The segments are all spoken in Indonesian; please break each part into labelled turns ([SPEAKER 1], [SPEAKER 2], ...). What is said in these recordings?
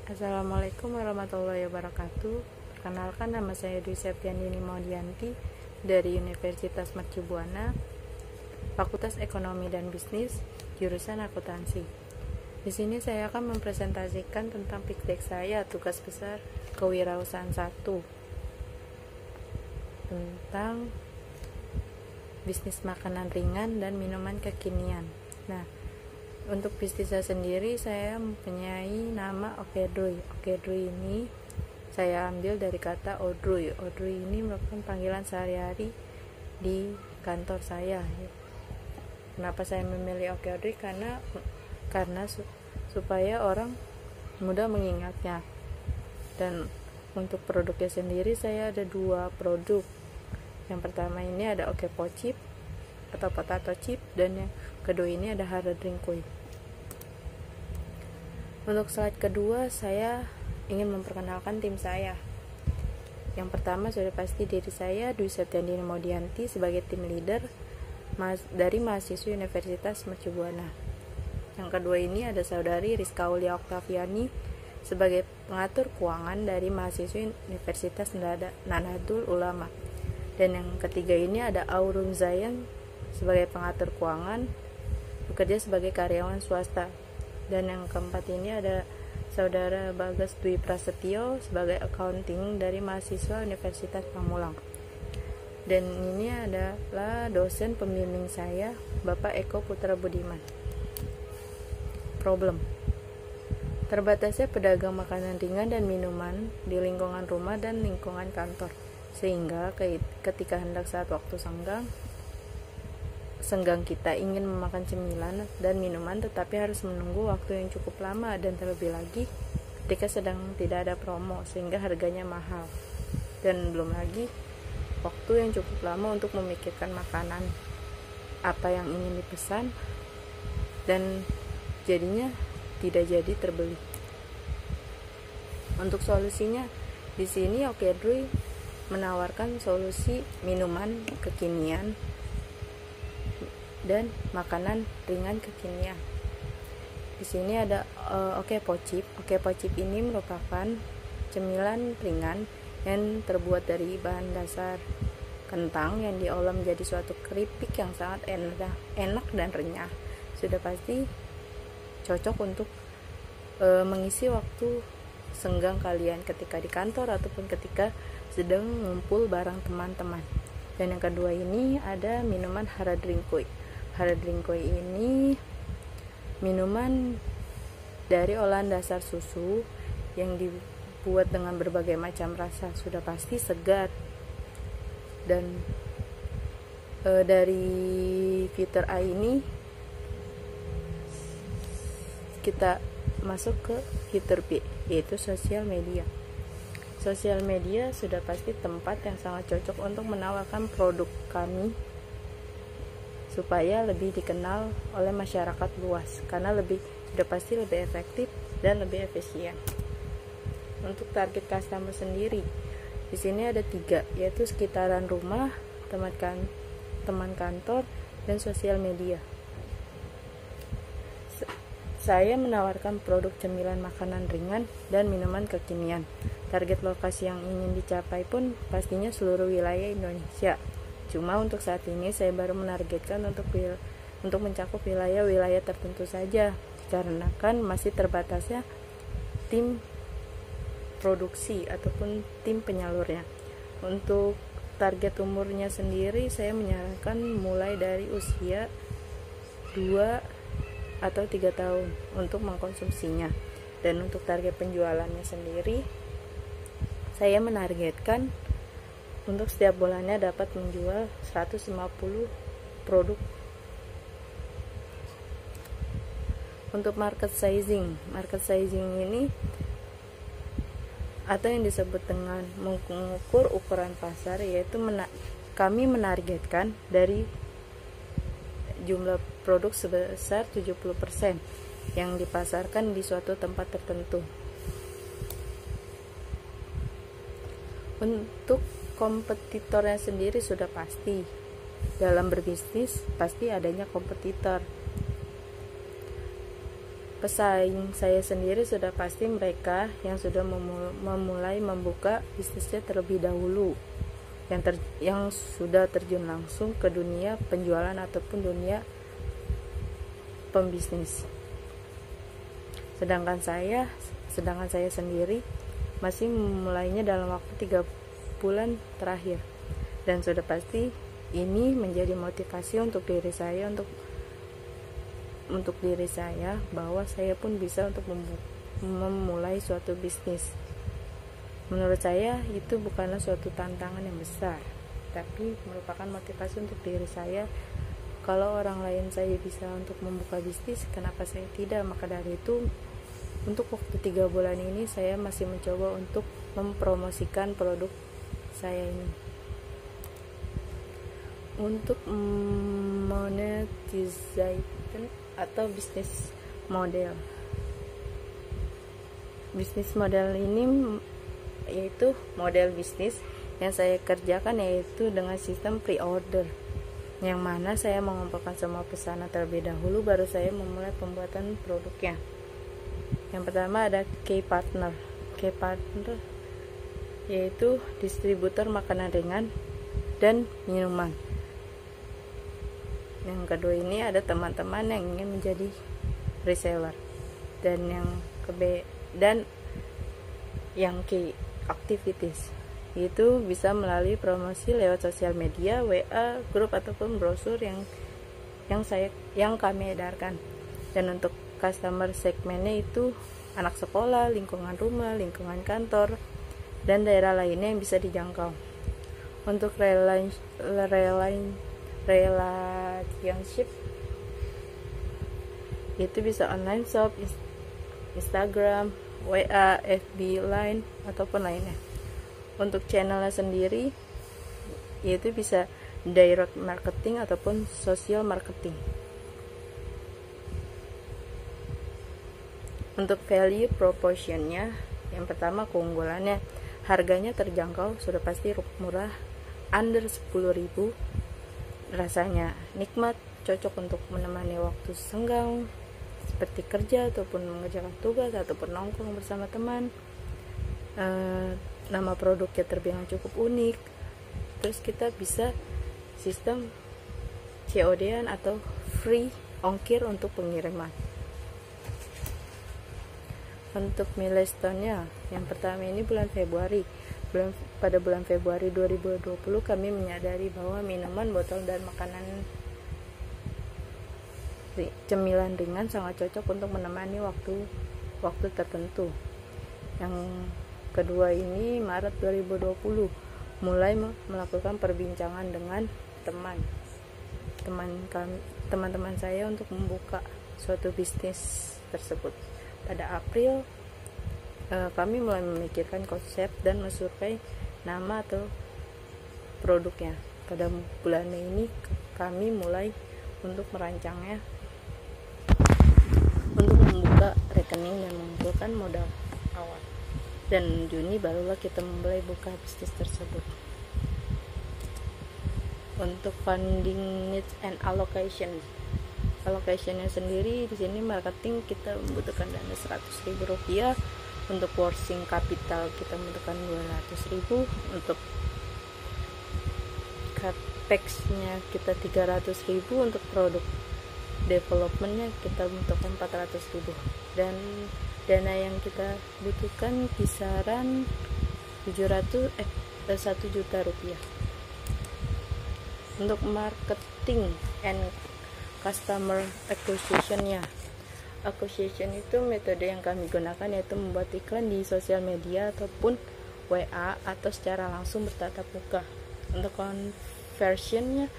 [SPEAKER 1] Assalamualaikum warahmatullahi wabarakatuh. Perkenalkan, nama saya Dwi Septiandini Maudianti dari Universitas Mercu Buana, Fakultas Ekonomi dan Bisnis, jurusan akuntansi. Di sini saya akan mempresentasikan tentang PIKDEK saya, tugas besar kewirausahaan 1, tentang bisnis makanan ringan dan minuman kekinian. Nah, untuk bisnis saya sendiri, saya mempunyai nama Okedruy. Okedruy ini saya ambil dari kata Odruy. Odruy ini merupakan panggilan sehari-hari di kantor saya. Kenapa saya memilih Okedruy? Karena supaya orang mudah mengingatnya. Dan untuk produknya sendiri, saya ada 2 produk. Yang pertama ini ada Okepo Chip atau potato chip, dan yang kedua ini ada hard drink kue. Untuk slide kedua, saya ingin memperkenalkan tim saya. Yang pertama sudah pasti diri saya, Dwi Septiandini Maudianti, sebagai tim leader dari mahasiswa Universitas Mercu Buana. Yang kedua ini ada saudari Rizka Aulia Oktaviani sebagai pengatur keuangan dari mahasiswa Universitas Nahdlatul Ulama. Dan yang ketiga ini ada Aurum Zayan sebagai pengatur keuangan, bekerja sebagai karyawan swasta. Dan yang keempat ini ada saudara Bagas Dwi Prasetyo sebagai accounting dari mahasiswa Universitas Pamulang. Dan ini adalah dosen pembimbing saya, Bapak Eko Putra Budiman. Problem: terbatasnya pedagang makanan ringan dan minuman di lingkungan rumah dan lingkungan kantor, sehingga ketika hendak saat waktu senggang kita ingin memakan cemilan dan minuman, tetapi harus menunggu waktu yang cukup lama, dan terlebih lagi ketika sedang tidak ada promo sehingga harganya mahal, dan belum lagi waktu yang cukup lama untuk memikirkan makanan apa yang ingin dipesan, dan jadinya tidak jadi terbeli. Untuk solusinya, di sini Okedruy menawarkan solusi minuman kekinian dan makanan ringan kekinian. Di sini ada Okepo Chip. Okepo Chip ini merupakan cemilan ringan yang terbuat dari bahan dasar kentang yang diolah menjadi suatu keripik yang sangat enak dan renyah. Sudah pasti cocok untuk mengisi waktu senggang kalian ketika di kantor ataupun ketika sedang ngumpul bareng teman-teman. Dan yang kedua ini ada minuman hard drink kue. Hard drink kue ini minuman dari olahan dasar susu yang dibuat dengan berbagai macam rasa, sudah pasti segar. Dan dari fitur A ini kita masuk ke fitur B, yaitu sosial media. Sosial media sudah pasti tempat yang sangat cocok untuk menawarkan produk kami supaya lebih dikenal oleh masyarakat luas, karena sudah pasti lebih efektif dan lebih efisien. Untuk target customer sendiri, di sini ada 3, yaitu sekitaran rumah, teman kantor, dan sosial media. Saya menawarkan produk cemilan makanan ringan dan minuman kekinian. Target lokasi yang ingin dicapai pun pastinya seluruh wilayah Indonesia. Cuma untuk saat ini saya baru menargetkan untuk mencakup wilayah-wilayah tertentu saja, karena kan masih terbatasnya tim produksi ataupun tim penyalurnya. Untuk target umurnya sendiri, saya menyarankan mulai dari usia 2 atau 3 tahun untuk mengkonsumsinya. Dan untuk target penjualannya sendiri, saya menargetkan untuk setiap bulannya dapat menjual 150 produk. Untuk market sizing ini atau yang disebut dengan mengukur ukuran pasar, yaitu kami menargetkan dari jumlah produk sebesar 70% yang dipasarkan di suatu tempat tertentu. Untuk kompetitornya sendiri sudah pasti, dalam berbisnis pasti adanya kompetitor.
[SPEAKER 2] pesaing saya sendiri sudah pasti mereka yang sudah memulai membuka bisnisnya terlebih dahulu, yang sudah terjun langsung ke dunia penjualan ataupun dunia pembisnis. Sedangkan saya sendiri masih memulainya dalam waktu 3 bulan terakhir, dan sudah pasti ini menjadi motivasi untuk diri saya bahwa saya pun bisa untuk memulai suatu bisnis. Menurut saya itu bukanlah suatu tantangan yang besar, tapi merupakan motivasi untuk diri saya. Kalau orang lain saya bisa untuk membuka bisnis, kenapa saya tidak? Maka dari itu, untuk waktu 3 bulan ini saya masih mencoba untuk mempromosikan produk saya ini. Untuk monetization atau bisnis model ini yaitu model bisnis yang saya kerjakan, yaitu dengan sistem pre-order, yang mana saya mengumpulkan semua pesanan terlebih dahulu baru saya memulai pembuatan produknya. Yang pertama ada key partner yaitu distributor makanan ringan dan minuman. Yang kedua ini ada teman-teman yang ingin menjadi reseller, dan yang key activities itu bisa melalui promosi lewat sosial media, WA, grup ataupun brosur yang kami edarkan. Dan untuk customer segmennya itu anak sekolah, lingkungan rumah, lingkungan kantor, dan daerah lainnya yang bisa dijangkau. Untuk relationship itu bisa online shop, Instagram, WA, FB, Line ataupun lainnya. Untuk channelnya sendiri yaitu bisa direct marketing ataupun social marketing. Untuk value propositionnya, yang pertama keunggulannya, harganya terjangkau, sudah pasti murah, under 10.000. Rasanya nikmat, cocok untuk menemani waktu senggang seperti kerja ataupun mengerjakan tugas ataupun nongkrong bersama teman. Nama produknya terbilang cukup unik. Terus kita bisa sistem COD-an atau free ongkir untuk pengiriman. Untuk milestone-nya, yang pertama ini bulan Februari. Pada bulan Februari 2020 kami menyadari bahwa minuman, botol, dan makanan cemilan ringan sangat cocok untuk menemani waktu tertentu. Yang kedua ini Maret 2020 mulai melakukan perbincangan dengan teman-teman saya untuk membuka suatu bisnis tersebut. Pada April kami mulai memikirkan konsep dan mensurvei nama atau produknya. Pada bulan Mei ini kami mulai untuk merancangnya, untuk membuka rekening dan mengumpulkan modal awal. Dan Juni barulah kita mulai buka bisnis tersebut. Untuk funding needs and allocationnya sendiri, di sini marketing kita membutuhkan dana Rp100.000. Untuk working capital kita membutuhkan Rp200.000. Untuk capex-nya kita Rp300.000. Untuk produk development-nya kita membutuhkan Rp400.000. Dan dana yang kita butuhkan kisaran Rp1 juta. Untuk marketing and customer acquisition itu metode yang kami gunakan, yaitu membuat iklan di sosial media ataupun WA atau secara langsung bertatap muka. Untuk conversionnya,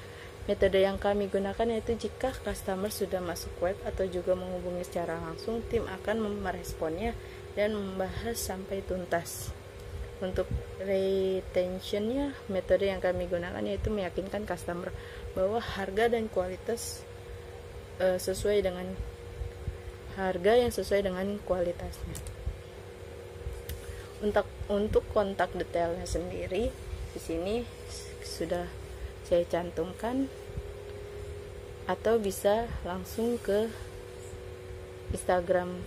[SPEAKER 2] metode yang kami gunakan yaitu jika customer sudah masuk web atau juga menghubungi secara langsung, tim akan meresponnya dan membahas sampai tuntas. Untuk retentionnya, metode yang kami gunakan yaitu meyakinkan customer bahwa harga dan kualitas sesuai dengan kualitasnya. Untuk kontak detailnya sendiri di sini sudah saya cantumkan, atau bisa langsung ke
[SPEAKER 1] Instagram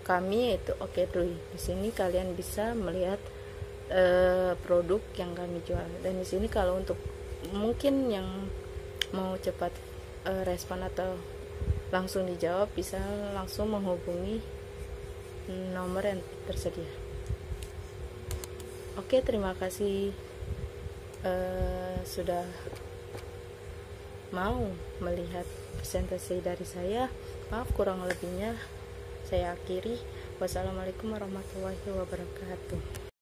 [SPEAKER 1] kami, yaitu Okedruy. Di sini kalian bisa melihat produk yang kami jual. Dan di sini kalau untuk mungkin yang mau cepat respon atau langsung dijawab, bisa langsung menghubungi nomor yang tersedia. Oke, terima kasih sudah mau melihat presentasi dari saya. Maaf kurang lebihnya saya akhiri. Wassalamualaikum warahmatullahi wabarakatuh.